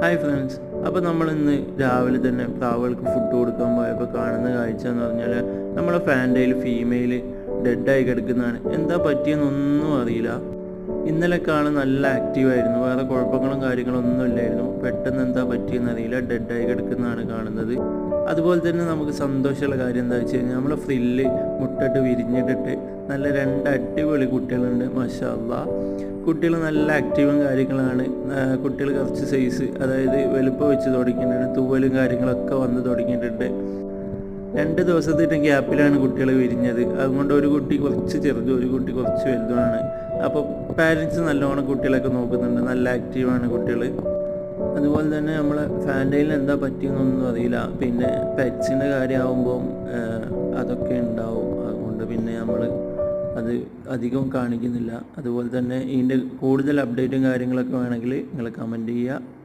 Hi friends, അപ്പോൾ നമ്മളിന്ന് രാവിലെ തന്നെ പ്രാവുകൾക്ക് ഫുഡ് കൊടുക്കാൻ പോയപ്പോൾ കാണുന്ന കാഴ്ച എന്ന് പറഞ്ഞാൽ നമ്മളെ ഫാൻറ്റയിൽ ഫീമെയിൽ ഡെഡായി കിടക്കുന്നതാണ്. എന്താ പറ്റിയെന്നൊന്നും അറിയില്ല. ഇന്നലെ കാണാൻ നല്ല ആക്റ്റീവായിരുന്നു, വേറെ കുഴപ്പങ്ങളും കാര്യങ്ങളൊന്നും ഇല്ലായിരുന്നു. പെട്ടെന്ന് എന്താ പറ്റിയെന്നറിയില്ല, ഡെഡായി കിടക്കുന്നതാണ് കാണുന്നത്. അതുപോലെ തന്നെ നമുക്ക് സന്തോഷമുള്ള കാര്യം എന്താ വെച്ച് കഴിഞ്ഞാൽ നമ്മളെ ഫ്രില്ല് മുട്ടിട്ട് വിരിഞ്ഞിട്ടിട്ട് നല്ല രണ്ട് അടിപൊളി കുട്ടികളുണ്ട്. മാഷാ അല്ലാഹ്, കുട്ടികൾ നല്ല ആക്റ്റീവും കാര്യങ്ങളാണ്. കുട്ടികൾ കുറച്ച് സൈസ്, അതായത് വലുപ്പം വെച്ച് തുടങ്ങിയിട്ടുണ്ട്. തൂവലും കാര്യങ്ങളൊക്കെ വന്ന് തുടങ്ങിയിട്ടുണ്ട്. 2 ദിവസത്തിൻ്റെ ഗ്യാപ്പിലാണ് കുട്ടികൾ വിരിഞ്ഞത്. അതുകൊണ്ട് ഒരു കുട്ടി കുറച്ച് ചെറുതും ഒരു കുട്ടി കുറച്ച് വലുതുമാണ്. അപ്പോൾ പാരൻസ് നല്ലോണം കുട്ടികളൊക്കെ നോക്കുന്നുണ്ട്. നല്ല ആക്റ്റീവാണ് കുട്ടികൾ. അതുപോലെ തന്നെ നമ്മളെ ഫാൻറ്റയിൽ എന്താ പറ്റിയെന്നൊന്നും അറിയില്ല. പിന്നെ പെറ്റ്സിൻ്റെ കാര്യമാകുമ്പം അതൊക്കെ ഉണ്ടാവും. അതുകൊണ്ട് പിന്നെ നമ്മൾ അത് അധികം കാണിക്കുന്നില്ല. അതുപോലെ തന്നെ ഇതിൻ്റെ കൂടുതൽ അപ്ഡേറ്റും കാര്യങ്ങളൊക്കെ വേണമെങ്കിൽ നിങ്ങൾ കമൻറ്റ് ചെയ്യുക.